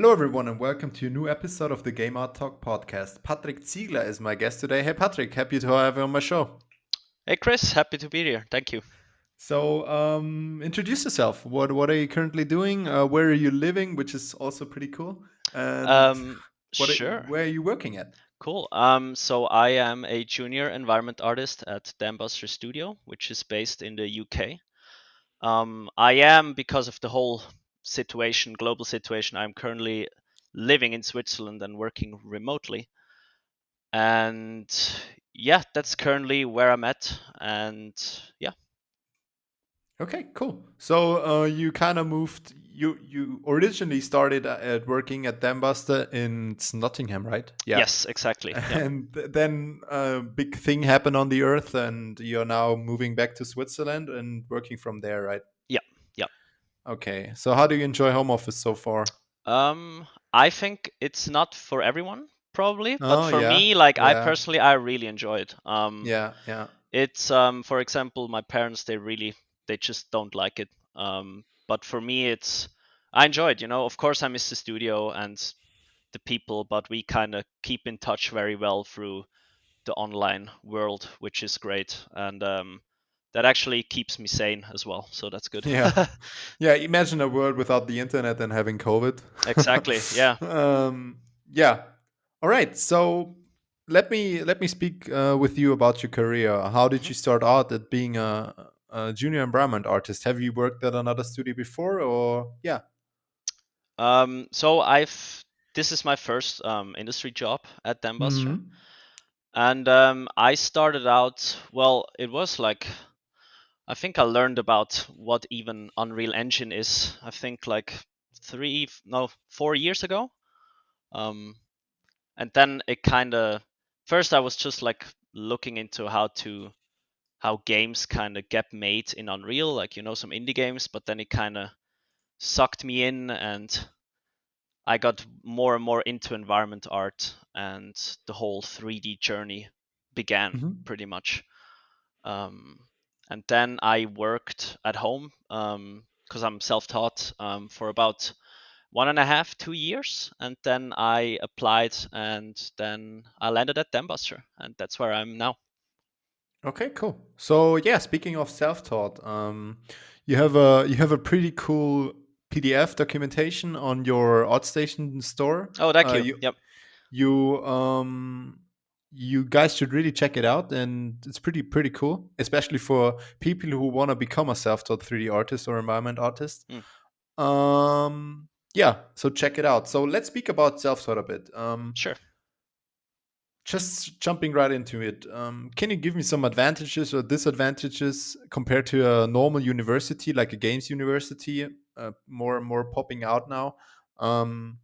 Hello, everyone, and welcome to a new episode of the Game Art Talk podcast. Patrick Ziegler is my guest today. Hey, Patrick, happy to have you on my show. Hey Chris, happy to be here. Thank you. Introduce yourself. What are you currently doing? Where are you living? Which is also pretty cool. And Um, what? sure, Where are you working at? cool. So I am a junior environment artist at Dambuster Studio, which is based in the UK. I am because of the whole situation, global situation. I'm currently living in Switzerland and working remotely, and yeah, that's currently where I'm at. And yeah, Okay, cool. You kind of moved. You originally started at working at Dambuster in Nottingham, right? Yeah. yes, exactly. Yeah, And then a big thing happened on the earth, and you're now moving back to Switzerland and working from there, right? yeah, yeah. Okay. So how do you enjoy home office so far? I think it's not for everyone, probably, but Oh for yeah, me, like I yeah, personally, I really enjoy it. yeah, yeah. It's for example, my parents, they just don't like it. But for me, I enjoy it. Of course, I miss the studio and the people, but we kind of keep in touch very well through the online world, which is great, and that actually keeps me sane as well. So that's good. Yeah. Yeah, imagine a world without the internet and having COVID. Exactly. Yeah. Yeah. All right. So let me speak with you about your career. How did Mhm. you start out at being a junior environment artist? Have you worked at another studio before, or yeah? So this is my first industry job at Dambuster, Hmm. and I started out. Well, it was like I think I learned about what even Unreal Engine is. I think like 4 years ago. Um, and then it kind of first I was just like looking into how games kind of get made in Unreal, like some indie games, but then it kind of sucked me in and I got more and more into environment art, and the whole 3D journey began Hmm. pretty much. Um, and then I worked at home because I'm self-taught for about 1.5, 2 years, and then I applied, and then I landed at Dambuster, and that's where I'm now. Okay, cool. So yeah, speaking of self-taught, you have a pretty cool PDF documentation on your ArtStation store. Oh, thank Uh, you. you Yep. you um you guys should really check it out, and it's pretty cool, especially for people who want to become a self-taught 3D artist or environment artist. Mm, Yeah, so check it out. So let's speak about self-taught a bit. sure. Just jumping right into it, can you give me some advantages or disadvantages compared to a normal university, like a games university, more popping out now?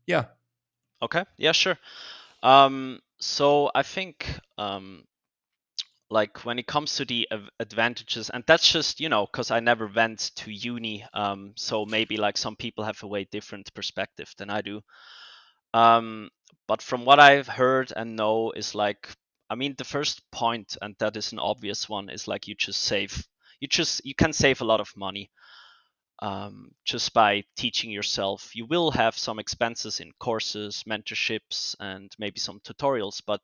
Yeah. Okay. Yeah, sure. So I think like when it comes to the advantages, and that's just because I never went to uni, so maybe like some people have a way different perspective than I do. um but from what I've heard and know is like, I mean, the first point, and that is an obvious one, is like you can save a lot of money just by teaching yourself. You will have some expenses in courses, mentorships, and maybe some tutorials, but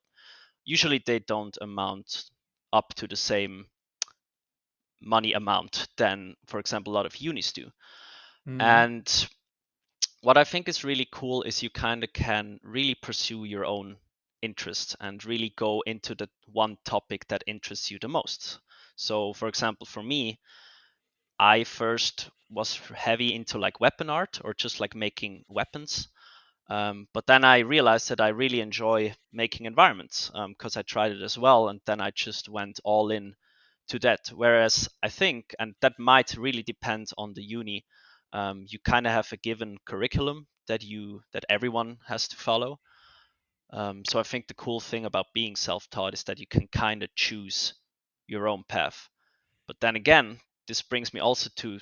usually they don't amount up to the same money amount than, for example, a lot of unis do. Hmm. And what I think is really cool is you kind of can really pursue your own interests and really go into the one topic that interests you the most. So, for example, for me, I first was heavy into like weapon art or just like making weapons. But then I realized that I really enjoy making environments because I tried it as well. And then I just went all in to that. Whereas I think, and that might really depend on the uni, you kind of have a given curriculum that everyone has to follow. So I think the cool thing about being self-taught is that you can kind of choose your own path. But then again, this brings me also to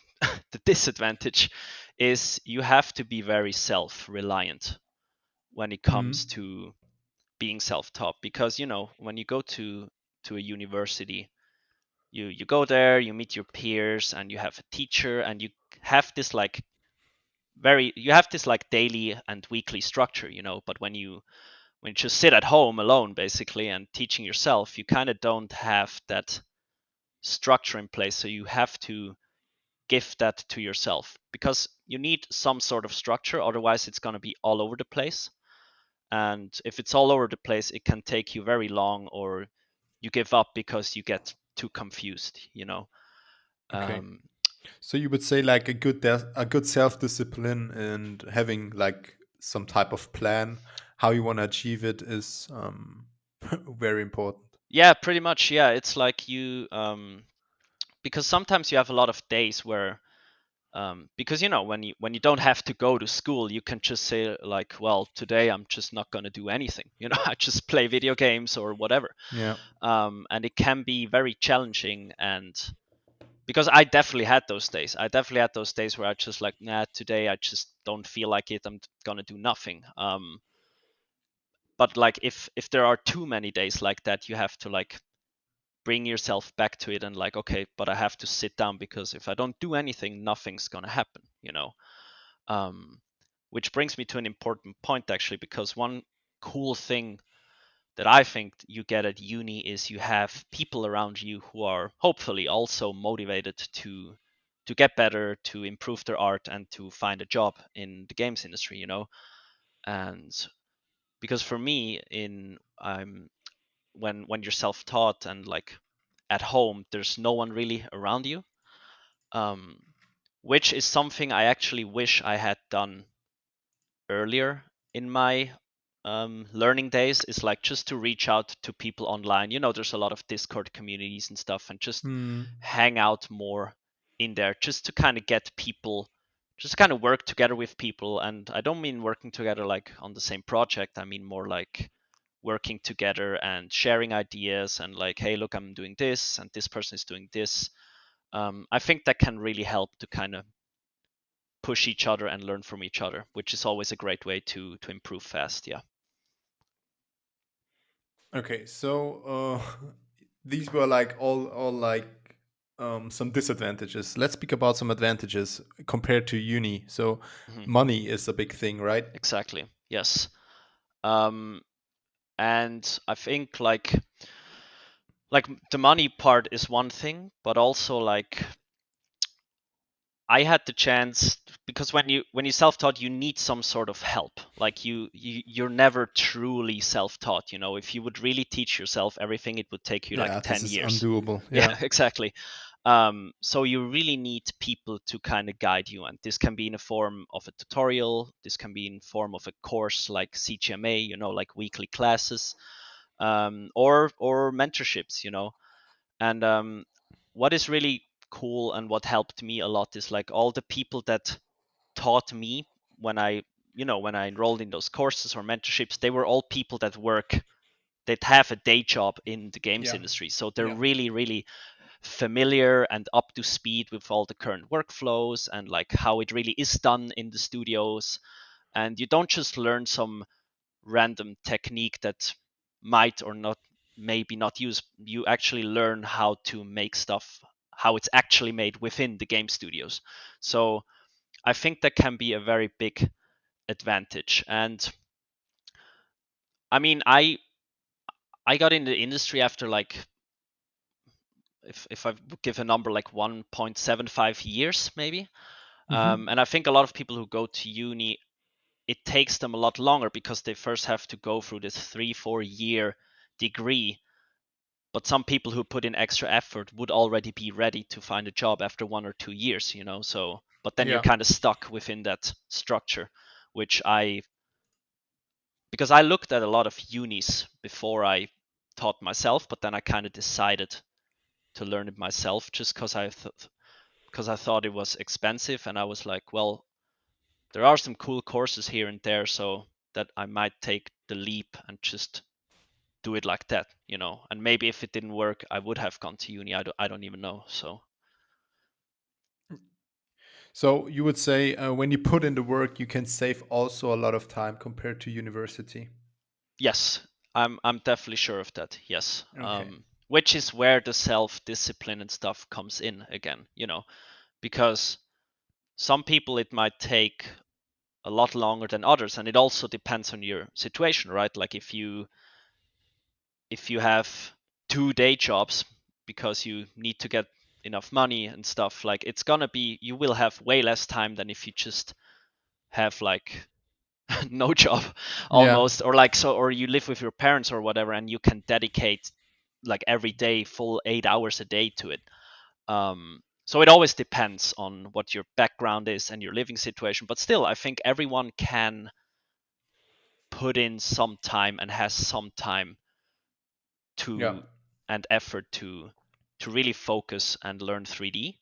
the disadvantage is you have to be very self-reliant when it comes Hmm. to being self-taught, because when you go to a university, you go there, you meet your peers, and you have a teacher, and you have this like very, you have this like daily and weekly structure, but when you just sit at home alone basically and teaching yourself, you kind of don't have that structure in place. So you have to give that to yourself because you need some sort of structure, otherwise it's going to be all over the place. And if it's all over the place, it can take you very long, or you give up because you get too confused. Okay. um, So you would say like a good self-discipline and having like some type of plan how you want to achieve it is very important. yeah, pretty much. Yeah, it's like you because sometimes you have a lot of days where because when you don't have to go to school, you can just say like, well, today I'm just not going to do anything. I just play video games or whatever. Yeah. And it can be very challenging. And because I definitely had those days, where I just like, nah, today I just don't feel like it, I'm gonna do nothing. But like if there are too many days like that, you have to like bring yourself back to it and like, okay, but I have to sit down, because if I don't do anything, nothing's gonna happen. um, which brings me to an important point actually, because one cool thing that I think you get at uni is you have people around you who are hopefully also motivated to get better, to improve their art, and to find a job in the games industry. And because for me, in when you're self-taught and like at home, there's no one really around you, um, which is something I actually wish I had done earlier in my learning days, is like just to reach out to people online. There's a lot of Discord communities and stuff, and just Hmm. hang out more in there, just to kind of get people, just kind of work together with people. And I don't mean working together like on the same project, I mean more like working together and sharing ideas, and like, hey, look, I'm doing this and this person is doing this. I think that can really help to kind of push each other and learn from each other, which is always a great way to improve fast. Yeah. Okay, so these were like all like some disadvantages. Let's speak about some advantages compared to uni. So Hmm. money is a big thing, right? Exactly. Yes. Um, and I think like the money part is one thing, but also like I had the chance, because when you self-taught, you need some sort of help. Like you're never truly self-taught. If you would really teach yourself everything, it would take you like Yeah, this 10 is years. undoable. Yeah, Yeah. exactly. So you really need people to kind of guide you, and this can be in a form of a tutorial. This can be in form of a course like CGMA, like weekly classes, or mentorships. And what is really cool and what helped me a lot is like all the people that taught me when I enrolled in those courses or mentorships. They were all people that have a day job in the games Yeah. industry, so they're Yeah. really, really familiar and up to speed with all the current workflows and like how it really is done in the studios. And you don't just learn some random technique that might or not maybe not use. You actually learn how to make stuff, how it's actually made within the game studios. So I think that can be a very big advantage. And I mean, I got in the industry after like, if I would give a number, like 1.75 years maybe. Hmm. And I think a lot of people who go to uni, it takes them a lot longer because they first have to go through this 3-4 year degree. But some people who put in extra effort would already be ready to find a job after 1 or 2 years. So, but then you're Yeah. kind of stuck within that structure, which because I looked at a lot of unis before I taught myself, but then I kind of decided to learn it myself, just because I thought it was expensive, and I was like, well, there are some cool courses here and there, so that I might take the leap and just do it like that. And maybe if it didn't work, I would have gone to uni. I don't even know. So So you would say when you put in the work, you can save also a lot of time compared to university. yes, I'm definitely sure of that. Yes. Okay. Which is where the self discipline and stuff comes in again. Because some people it might take a lot longer than others, and it also depends on your situation, right? Like if you have 2 day jobs because you need to get enough money and stuff, like it's gonna be, you will have way less time than if you just have like no job Yeah. almost, or like, so, or you live with your parents or whatever and you can dedicate like every day full 8 hours a day to it. So it always depends on what your background is and your living situation, but still I think everyone can put in some time and has some time Yeah. to, and effort to really focus and learn 3D.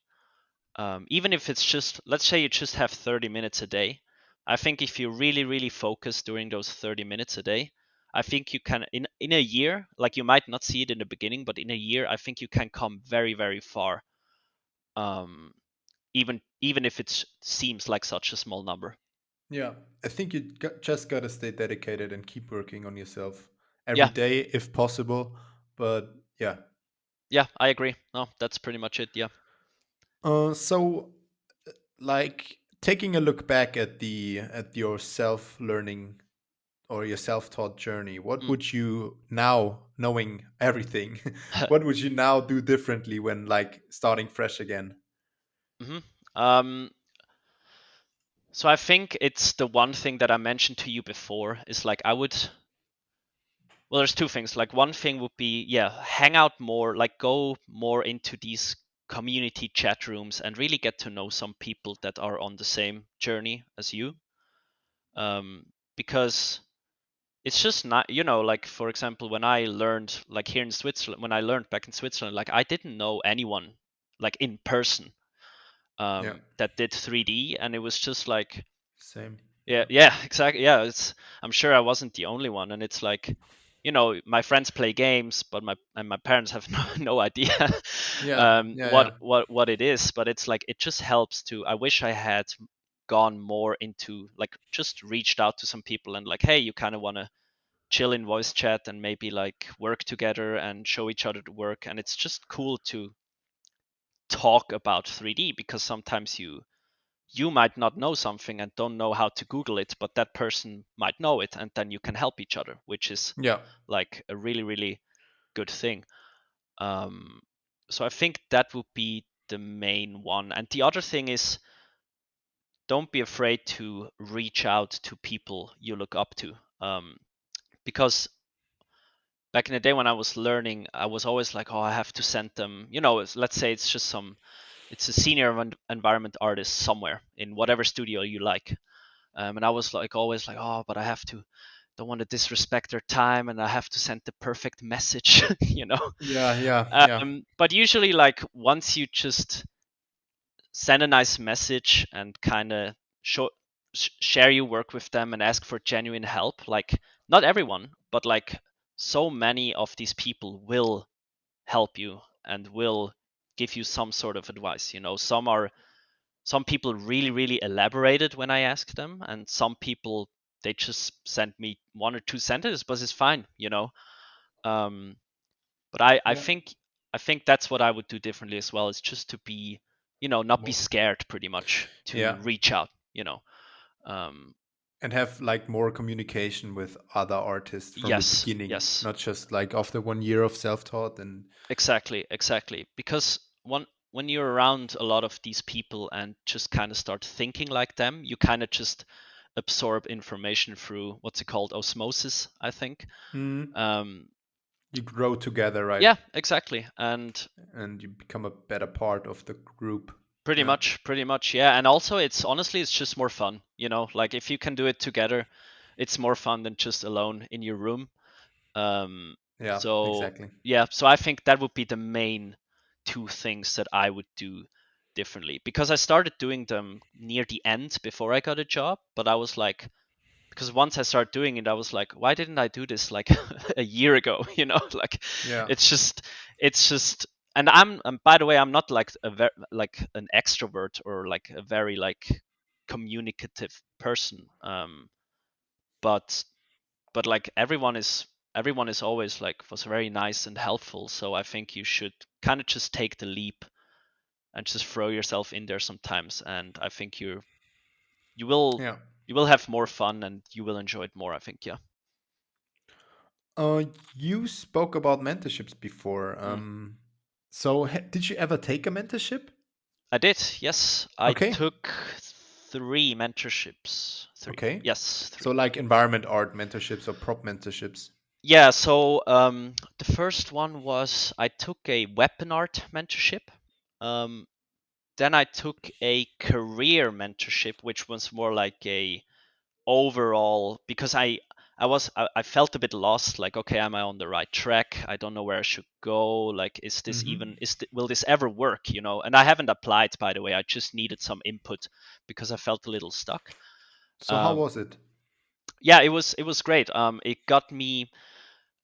Even if it's just, let's say you just have 30 minutes a day, I think if you really really focus during those 30 minutes a day, I think you can, in a year, like you might not see it in the beginning, but in a year I think you can come very very far, um, even if it seems like such a small number. Yeah. I think you just got to stay dedicated and keep working on yourself every Yeah, day if possible. But yeah. yeah, I agree. No, that's pretty much it. Yeah. So like taking a look back at the at your self learning or your self taught journey, what Mm. would you now, knowing everything, what would you now do differently when like starting fresh again? hmm um, so I think it's the one thing that I mentioned to you before is like I would, well, there's two things. Like one thing would be, yeah, hang out more, like go more into these community chat rooms and really get to know some people that are on the same journey as you. Um, because it's just not, like for example, when I learned, like here in Switzerland, when I learned back in Switzerland, like I didn't know anyone like in person, Yeah. that did 3D, and it was just like, Same. yeah, Yeah. yeah, exactly. Yeah, it's. I'm sure I wasn't the only one, and it's like, my friends play games, but my parents have no idea Yeah. Yeah. what Yeah. what it is. But it's like it just helps to. I wish I had gone more into like just reached out to some people and like, hey, you kind of want to chill in voice chat and maybe like work together and show each other the work, and it's just cool to talk about 3D because sometimes you might not know something and don't know how to Google it, but that person might know it, and then you can help each other, which is Yeah. like a really, really good thing. Um, so I think that would be the main one. And the other thing is, don't be afraid to reach out to people you look up to. Because back in the day when I was learning, I was always like, oh, I have to send them, let's say it's just it's a senior environment artist somewhere in whatever studio you like. And I was like always like, oh, but I have to, don't want to disrespect their time, and I have to send the perfect message, you know. Yeah. Yeah. Yeah. But usually, like once you just send a nice message and kind of show share your work with them and ask for genuine help, like not everyone, but like so many of these people will help you and will give you some sort of advice. Some people really really elaborated when I asked them, and some people, they just sent me one or two sentences, but it's fine. um but Yeah. I think that's what I would do differently as well, is just to be, not be More. scared pretty much to Yeah. reach out. um And have like more communication with other artists from the yes, beginning, yes, not just like after 1 year of self-taught. And exactly, exactly, because when you're around a lot of these people and just kind of start thinking like them, you kind of just absorb information through, what's it called, osmosis, I think. mm, um you grow together, right? yeah, exactly, and And you become a better part of the group. pretty Yeah. much, pretty much, yeah. And also, it's honestly, it's just more fun, like if you can do it together, it's more fun than just alone in your room. um Yeah. so Exactly. yeah, so I think that would be the main two things that I would do differently, because I started doing them near the end before I got a job, but I was like, because once I started doing it, I was like, why didn't I do this like a year ago? Like Yeah. it's just, it's just, and and by the way, I'm not like like an extrovert or like a very like communicative person. But like everyone is always like was very nice and helpful. So I think you should kind of just take the leap and just throw yourself in there sometimes, and I think you will Yeah. you will have more fun and you will enjoy it more, I think. Yeah. Uh, you spoke about mentorships before. Mm. So did you ever take a mentorship? I did. Yes, I Okay. took three mentorships. Three. Okay. Yes, So three. like environment art mentorships or prop mentorships. Yeah, so the first one was I took a weapon art mentorship. Um, then I took a career mentorship, which was more like a overall, because I felt a bit lost. Like, okay, am I on the right track? I don't know where I should go. Like, is this Hmm. even will this ever work? And I haven't applied, by the way. I just needed some input because I felt a little stuck. So how Um, was it? yeah, it was great. It got me,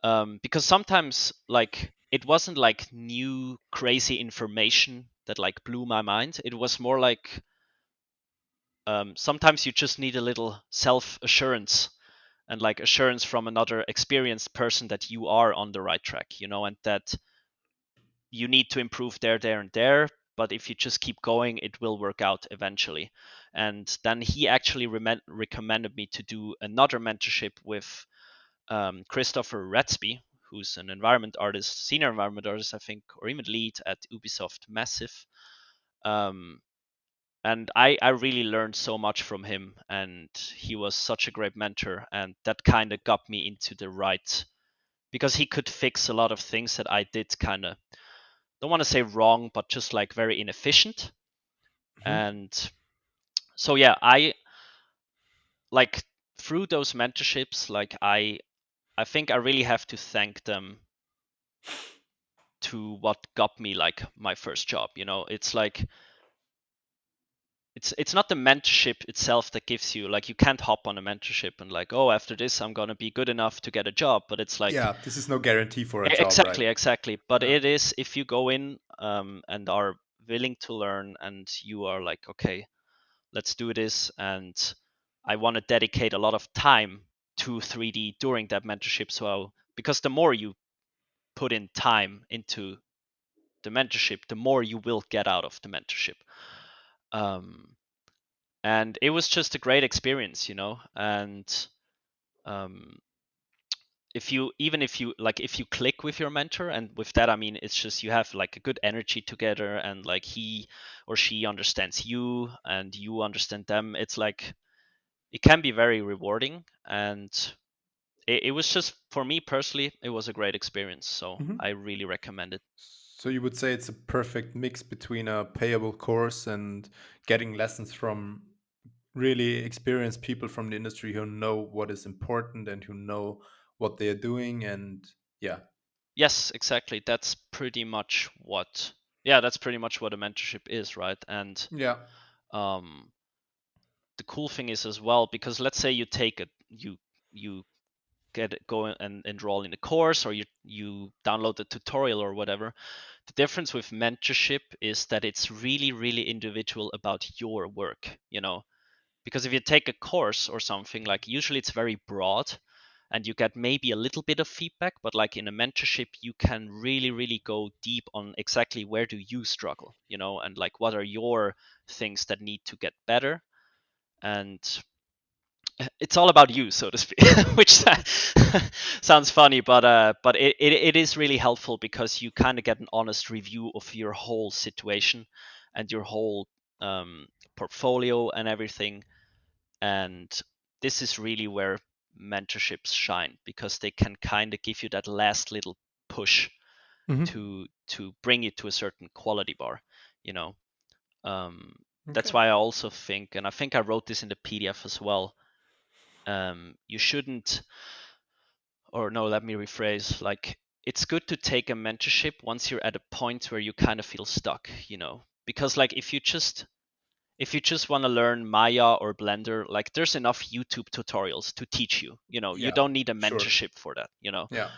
because sometimes, like, it wasn't like new crazy information that like blew my mind. It was more like, sometimes you just need a little self assurance, and like assurance from another experienced person that you are on the right track, and that you need to improve there and there, but if you just keep going, it will work out eventually. And then he actually recommended me to do another mentorship with Christopher Ratsby, who's an environment artist, senior environment artist, I think, or even lead at Ubisoft Massive. Um, and I really learned so much from him, and he was such a great mentor, and that kind of got me into the right, because he could fix a lot of things that I did kind of, don't want to say wrong, but just like very inefficient. Hmm. And so yeah, I like, through those mentorships, like I think I really have to thank them to what got me like my first job. It's like, it's not the mentorship itself that gives you, like, you can't hop on a mentorship and like, oh, after this I'm going to be good enough to get a job, but it's like, Yeah, this is no guarantee for a job, right? exactly, but Yeah. it is, if you go in, and are willing to learn, and you are like, okay, let's do this, and I want to dedicate a lot of time to 3D during that mentorship. So, because the more you put in time into the mentorship, the more you will get out of the mentorship. um, and it was just a great experience, and um, if you like, if you click with your mentor, and with that I mean, it's just you have like a good energy together, and like he or she understands you and you understand them, it's like, it can be very rewarding. And it was just, for me personally, it was a great experience, so I Hmm. really recommend it. So you would say it's a perfect mix between a payable course and getting lessons from really experienced people from the industry who know what is important and who know what they are doing. And yeah. Yes, exactly, that's pretty much what a mentorship is, right? And Yeah. um the cool thing is as well, because let's say you take it, you go and enroll in the course, or you download the tutorial or whatever. The difference with mentorship is that it's really really individual about your work, because if you take a course or something, like, usually it's very broad, and you get maybe a little bit of feedback, but like in a mentorship you can really really go deep on exactly where do you struggle, and like what are your things that need to get better. And it's all about you, so to speak, which sounds funny, but it is really helpful, because you kind of get an honest review of your whole situation and your whole um, portfolio and everything. And this is really where mentorships shine, because they can kind of give you that last little push Hmm. to bring you to a certain quality bar, you know. Um, that's Okay. why I also think, and I think I wrote this in the PDF as well, you shouldn't, or no, let me rephrase, like, it's good to take a mentorship once you're at a point where you kind of feel stuck, because like, if you just want to learn Maya or Blender, like, there's enough YouTube tutorials to teach you, you Yeah. don't need a Sure. mentorship for that, Yeah.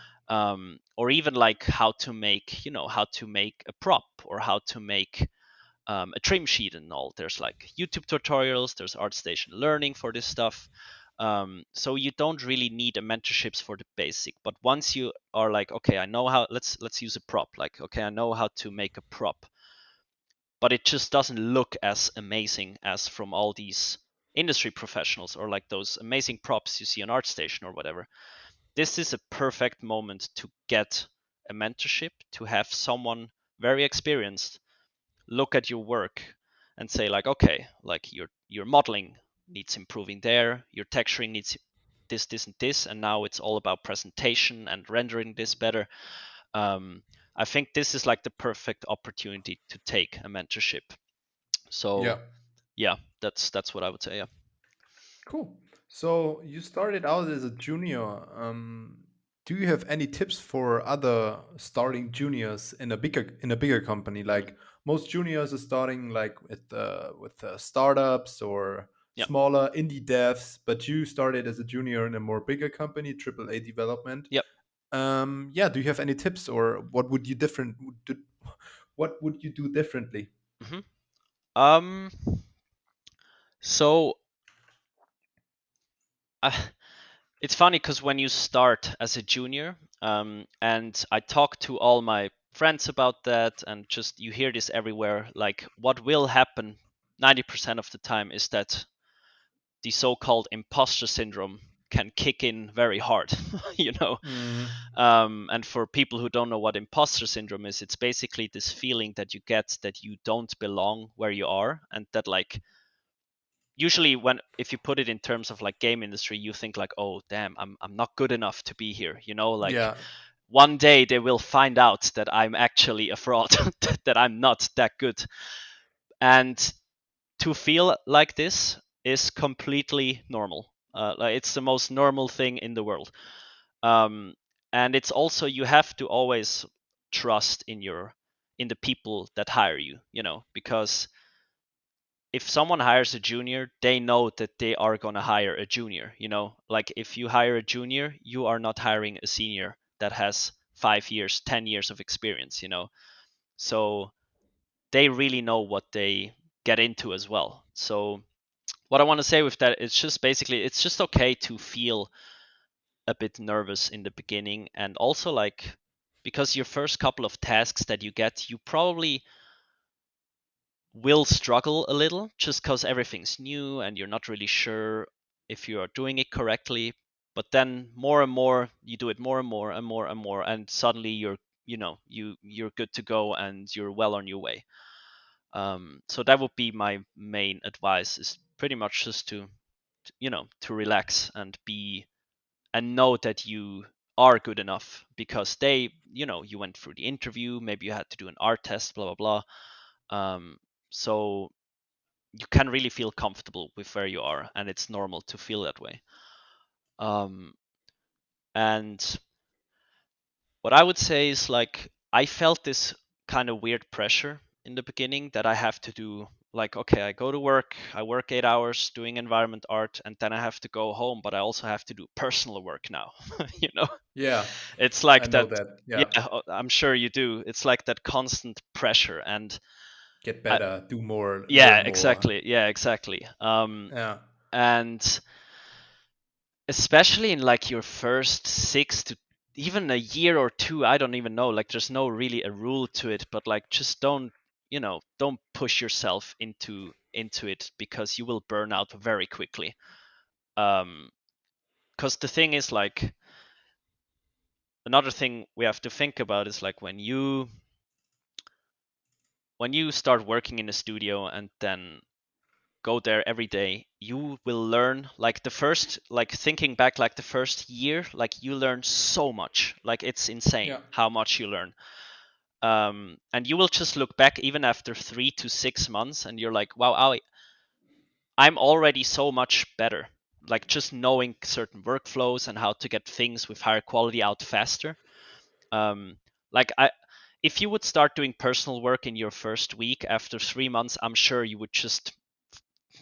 or even like how to make a prop, or how to make a trim sheet and all. There's like YouTube tutorials, there's ArtStation Learning for this stuff. So you don't really need a mentorships for the basic. But once you are like, okay, I know how. Let's use a prop. Like, okay, I know how to make a prop, but it just doesn't look as amazing as from all these industry professionals or like those amazing props you see on ArtStation or whatever. This is a perfect moment to get a mentorship, to have someone very experienced look at your work and say like, okay, like your modeling needs improving there, your texturing needs this and this, and now it's all about presentation and rendering this better. um, I think this is like the perfect opportunity to take a mentorship. So Yeah. yeah, that's what I would say. Yeah. Cool. So you started out as a junior. Do you have any tips for other starting juniors in a bigger company? Mm. Like most juniors are starting like with startups or Yeah. smaller indie devs, but you started as a junior in a more bigger company, AAA development. Yep. Yeah. Do you have any tips, or what would you do differently? Hmm. um so uh, it's funny because when you start as a junior, and I talk to all my friends about that, and just you hear this everywhere. Like, what will happen 90% of the time is that the so-called imposter syndrome can kick in very hard. you know. Mm, And for people who don't know what imposter syndrome is, it's basically this feeling that you get that you don't belong where you are, and that like usually when if you put it in terms of like game industry, you think like, oh damn, I'm not good enough to be here, like yeah. one day they will find out that I'm actually a fraud, that I'm not that good. And to feel like this is completely normal. Like it's the most normal thing in the world. um, and it's also, you have to always trust in the people that hire you, because if someone hires a junior, they know that they are going to hire a junior. Like if you hire a junior, you are not hiring a senior that has 5 years, 10 years of experience. So they really know what they get into as well. So what I want to say with that, it's just basically, it's just okay to feel a bit nervous in the beginning. And also like, because your first couple of tasks that you get, you probably will struggle a little just because everything's new and you're not really sure if you are doing it correctly. But then more and more you do it, more and more and more and more, and suddenly you're good to go and you're well on your way. So that would be my main advice, is pretty much just to relax and be, and know that you are good enough, because you went through the interview, maybe you had to do an art test, blah blah blah. So you can really feel comfortable with where you are, and it's normal to feel that way. um, and what I would say is like, I felt this kind of weird pressure in the beginning that I have to do, like, okay, I go to work, I work 8 hours doing environment art, and then I have to go home, but I also have to do personal work now. you know Yeah. it's I like know that. that. Yeah. Yeah, I'm sure you do. It's like that constant pressure. And Get I, better, do more, yeah, learn more. exactly. Yeah, exactly. Yeah. And especially in like your first 6 to even a year or two, I don't even know, like there's no really a rule to it, but like just don't push yourself into it, because you will burn out very quickly. um because the thing is like, another thing we have to think about is like, when you start working in a studio and then go there every day, you will learn, like the first, like thinking back, like the first year, like you learn so much, like it's insane Yeah. how much you learn. And you will just look back even after 3 to 6 months, and you're like, wow, I'm already so much better, like just knowing certain workflows and how to get things with higher quality out faster. Like if you would start doing personal work in your first week, after 3 months, I'm sure you would just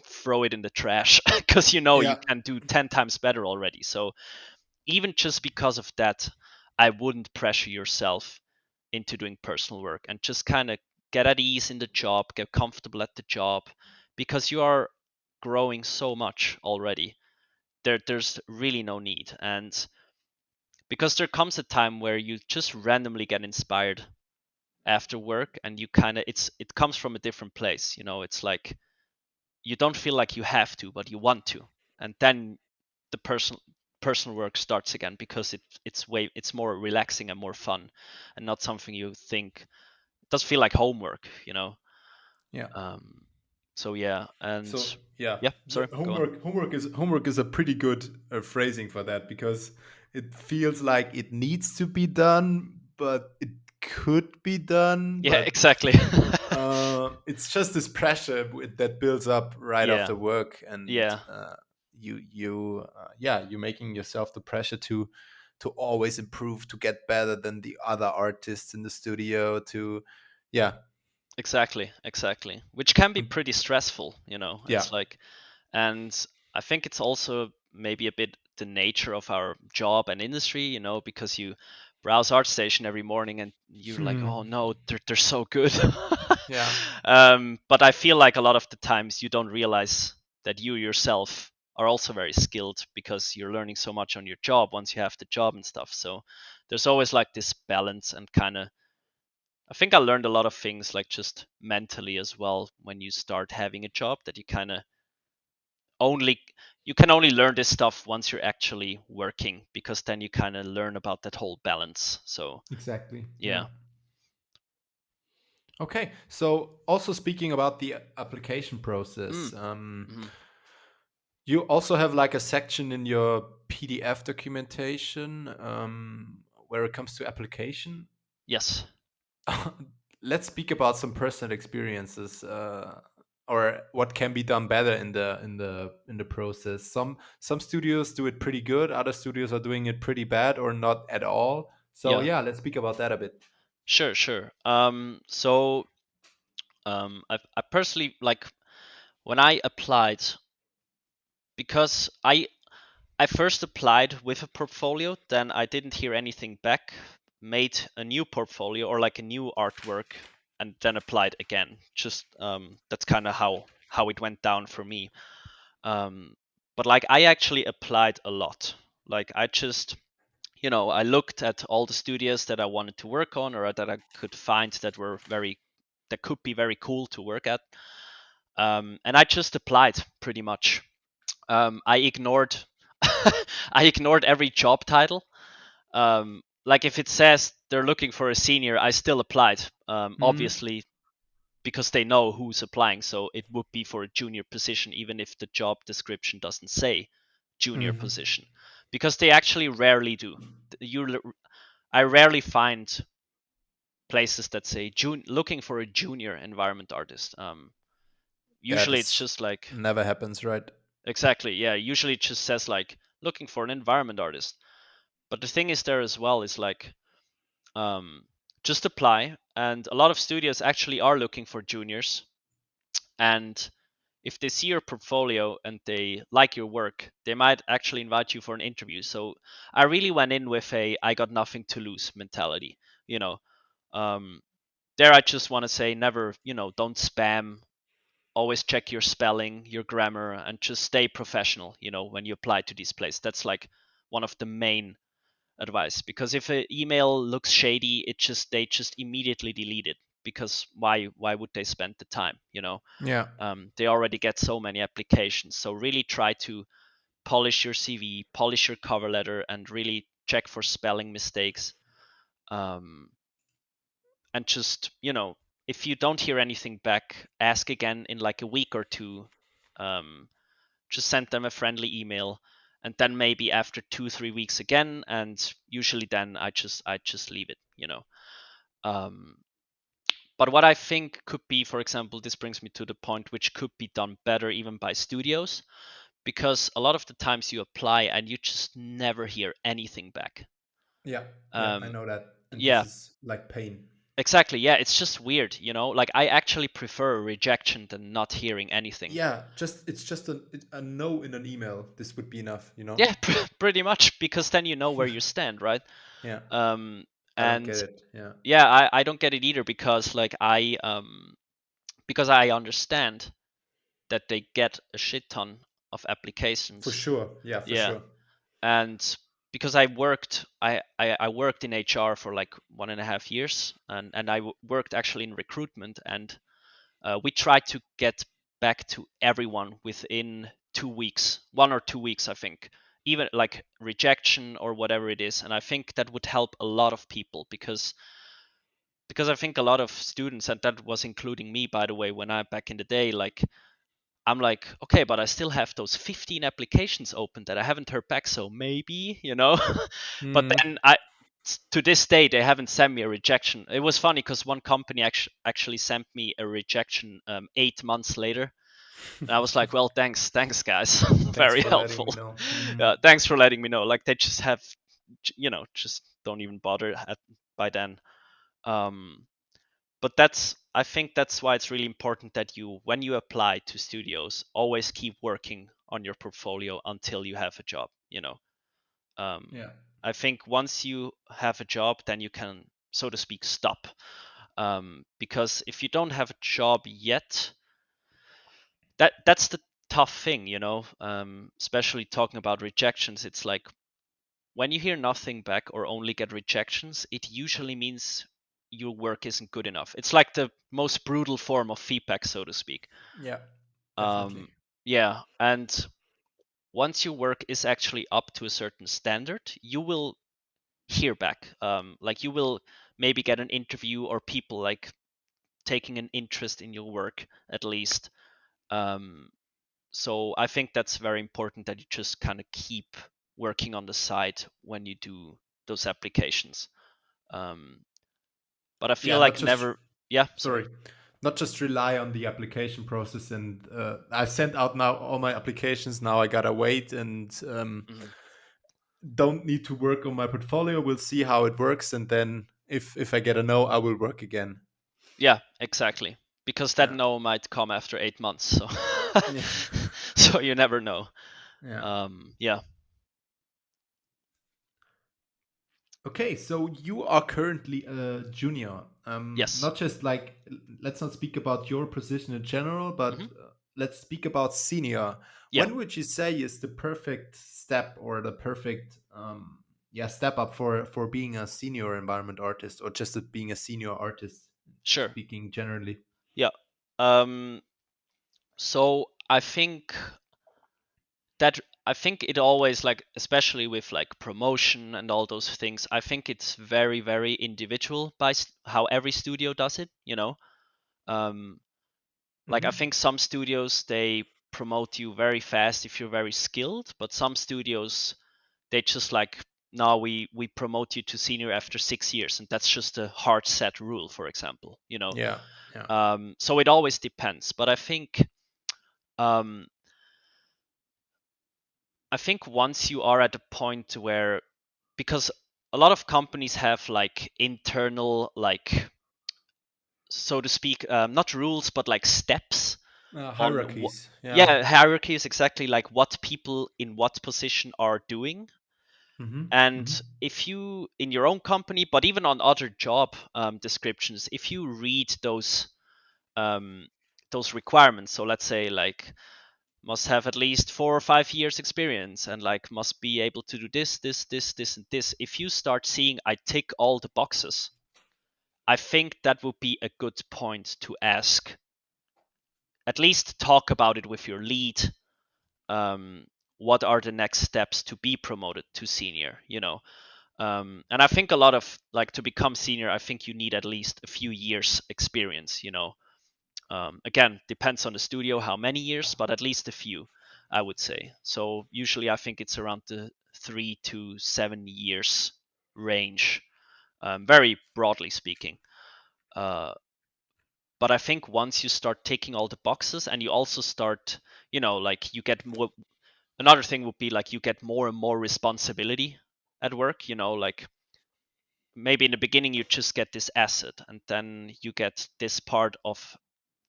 throw it in the trash because you Yeah. can do 10 times better already. So even just because of that, I wouldn't pressure yourself into doing personal work, and just kind of get at ease in the job, get comfortable at the job, because you are growing so much already. There's really no need. And because there comes a time where you just randomly get inspired after work, and you kind of, it comes from a different place. It's like you don't feel like you have to, but you want to, and then the personal work starts again because it's more relaxing and more fun, and not something you think. It does feel like homework, you know. Yeah. Um, so yeah, and So yeah, yeah, the sorry, go on. homework is a pretty good phrasing for that, because it feels like it needs to be done, but it could be done, Yeah, but exactly. it's just this pressure that builds up right Yeah, after work, and yeah, you're making yourself the pressure to always improve, to get better than the other artists in the studio, to yeah. exactly, which can be Und- pretty stressful, you know. yeah. It's like, and I think it's also maybe a bit the nature of our job and industry, you know, because you browse ArtStation every morning and you're like, oh Hmm. no, they're so good. Yeah. But I feel like a lot of the times you don't realize that you yourself are also very skilled because you're learning so much on your job once you have the job and stuff. So there's always like this balance, and kind of, I think I learned a lot of things like just mentally as well when you start having a job, that you kind of only you can only learn this stuff once you're actually working, because then you kind of learn about that whole balance. So Exactly. Yeah. yeah. Okay. So, also speaking about the application process, Mm. Hmm. you also have like a section in your PDF documentation where it comes to application. Yes. Let's speak about some personal experiences, or what can be done better in the process. Some studios do it pretty good. Other studios are doing it pretty bad or not at all. So Yeah. yeah, let's speak about that a bit. Sure. So I personally, like, when I applied, because I first applied with a portfolio, then I didn't hear anything back, made a new portfolio or like a new artwork, and then applied again. Just that's kind of how it went down for me. Um, but like, I actually applied a lot. Like, I just, I looked at all the studios that I wanted to work on, or that I could find that could be very cool to work at. And I just applied pretty much. I ignored I ignored every job title. Like, if it says they're looking for a senior, I still applied. Hmm. Obviously, because they know who's applying, so it would be for a junior position, even if the job description doesn't say junior Hmm. position, because they actually rarely do. You, I rarely find places that say looking for a junior environment artist. Yeah, Usually it's this just like, never happens, right? exactly, yeah. Usually it just says like looking for an environment artist. But the thing is there as well is like, um, just apply, and a lot of studios actually are looking for juniors. And if they see your portfolio and they like your work, they might actually invite you for an interview. So I really went in with a I got nothing to lose mentality. You know, um, there I just want to say, never, don't spam. Always check your spelling, your grammar, and just stay professional. When you apply to this place, that's like one of the main advice. Because if an email looks shady, they just immediately delete it, because why would they spend the time? Yeah. They already get so many applications. So really try to polish your CV, polish your cover letter, and really check for spelling mistakes. Um, and just, if you don't hear anything back, ask again in like a week or two. Um, just send them a friendly email, and then maybe after 2 3 weeks again, and usually then I just leave it. Um, but what I think could be, for example, this brings me to the point which could be done better even by studios, because a lot of the times you apply and you just never hear anything back. Yeah. Yeah, I Um, know that. And this yeah, is like pain. exactly. Yeah, it's just weird, Like, I actually prefer a rejection than not hearing anything. Yeah, just it's just a no in an email. This would be enough, you know? Yeah, pretty much, because then you know where you stand, right? Yeah. Um, I don't and get it. Yeah. yeah, I don't get it either, because like because I understand that they get a shit ton of For applications. sure. Yeah, for Yeah, sure. and because I worked in HR for like 1.5 years, and I worked actually in recruitment, and we try to get back to everyone within 2 weeks, 1 or 2 weeks, I think, even like rejection or whatever it is. And I think that would help a lot of people, because I think a lot of students, and that was including me, by the way, when I back in the day, like I'm like, okay, but I still have those 15 applications open that I haven't heard back. So maybe, but Mm. then to this day, they haven't sent me a rejection. It was funny because one company actually sent me a rejection 8 months later. And I was like, well, thanks, guys. Thanks Very for letting me helpful. know. Mm. Thanks for letting me know. Like they just have, just don't even bother by then. Um, but I think that's why it's really important that you, when you apply to studios, always keep working on your portfolio until you have a job. um, Yeah. I think once you have a job, then you can, so to speak, stop. Because if you don't have a job yet, that's the tough thing, especially talking about rejections. It's like when you hear nothing back or only get rejections, it usually means your work isn't good enough. It's like the most brutal form of feedback, so to speak. Yeah. Um, Definitely. yeah, and once your work is actually up to a certain standard, you will hear back. Like you will maybe get an interview, or people like taking an interest in your work at least. Um, so I think that's very important that you just kind of keep working on the side when you do those applications. Um, but I feel Yeah. Not like just never. Yeah, sorry. sorry. Not just rely on the application process. And I sent out now all my applications. Now I gotta wait and Mhm. don't need to work on my portfolio. We'll see how it works, and then if I get a no, I will work again. Yeah, exactly. Because that Yeah. no might come after 8 months, so Yeah. so you never know. Yeah. Yeah. Okay, so you are currently a junior. Yes. Not just like, let's not speak about your position in general, Hmm. but let's speak about senior. Yeah. When would you say is the perfect step or the perfect yeah, step up for being a senior environment artist, or just being a senior artist, Sure. speaking generally? Yeah. Um, so that I think it always, like, especially with like promotion and all those things, I think it's very, very individual by how every studio does it. Um, like I Hmm. think some studios, they promote you very fast if you're very skilled, but some studios, they just like, no, we promote you to senior after 6 years, and that's just a hard set rule, for example. Yeah, yeah. So it always depends, but um, I think once you are at a point where, because a lot of companies have like internal, like, so to speak, not rules but like steps on what, Hierarchies. Yeah. yeah, hierarchies, exactly, like what people in what position are doing. Hmm. Hmm. And if you, in your own company, but even on other job descriptions, if you read um, those requirements, so let's say like must have at least 4 or 5 years experience, and like must be able to do this and this, if you start seeing I tick all the boxes, I think that would be a good point to ask, at least talk about it with your lead. um, what are the next steps to be promoted to senior? And I think a lot of, like, to become senior, I think you need at least a few years experience. Again, depends on the studio how many years, but at least a few, I would say. So usually I think it's around the 3 to 7 years range, very broadly speaking. uh, but I think once you start ticking all the boxes, and you also start, like, you get more, another thing would be like you get more and more responsibility at work. Like maybe in the beginning you just get this asset, and then you get this part of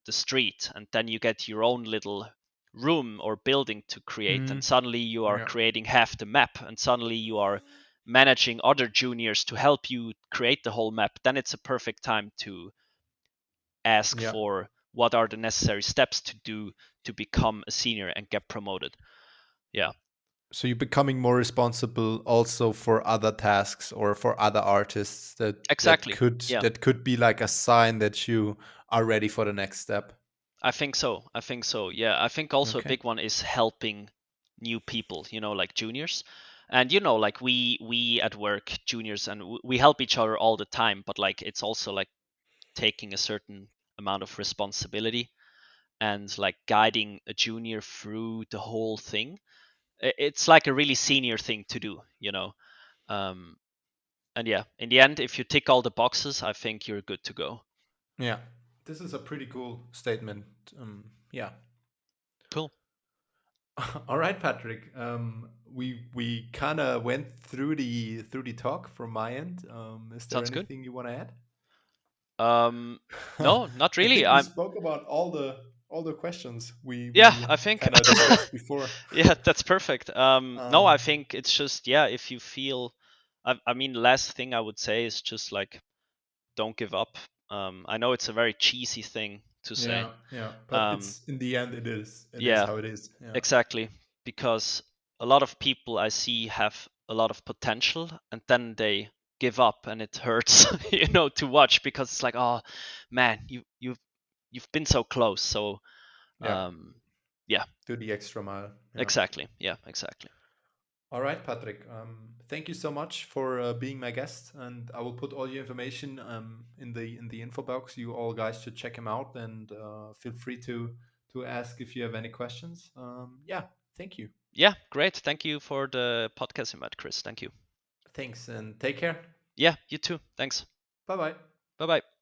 the street, and then you get your own little room or building to create, Hmm. and suddenly you are Yeah. creating half the map, and suddenly you are managing other juniors to help you create the whole map. Then it's a perfect time to ask Yeah. for what are the necessary steps to do to become a senior and get promoted. Yeah, So you're becoming more responsible also for other tasks or for other artists that exactly. Yeah, that could be like a sign that you are ready for the next step. I think so. I think so. Yeah, I think also a Okay. big one is helping new people, like juniors. And like we at work, juniors, and we help each other all the time, but like it's also like taking a certain amount of responsibility and like guiding a junior through the whole thing. It's like a really senior thing to do. Um and yeah, in the end, if you tick all the boxes, I think you're good to go. Yeah. This is a pretty cool statement. Yeah. Cool. All right, Patrick. We kind of went through the talk from my end. Is there Sounds good. anything you want to add? Um no, not I really. think we I'm spoke about all the questions Yeah, we I think kind of discussed before. yeah, that's perfect. No, I Um, think it's just, yeah, if you feel, I mean, last thing I would say is just like, don't give up. I know it's a very cheesy thing to say. yeah, yeah, but Um, it's in the end, it is yeah, how it is. Yeah, exactly, because a lot of people I see have a lot of potential and then they give up, and it hurts, to watch, because it's like, oh man, you've been so close. So, yeah, um, yeah, do the extra mile. Yeah. exactly, yeah, exactly. All right, Patrick. Thank you so much for being my guest, and I will put all your information in the info box. You all guys should check him out, and feel free to ask if you have any questions. Yeah, thank you. Yeah, great. Thank you for the podcast invite, Chris. Thank you. Thanks, and take care. Yeah, you too. Thanks. Bye bye. Bye bye.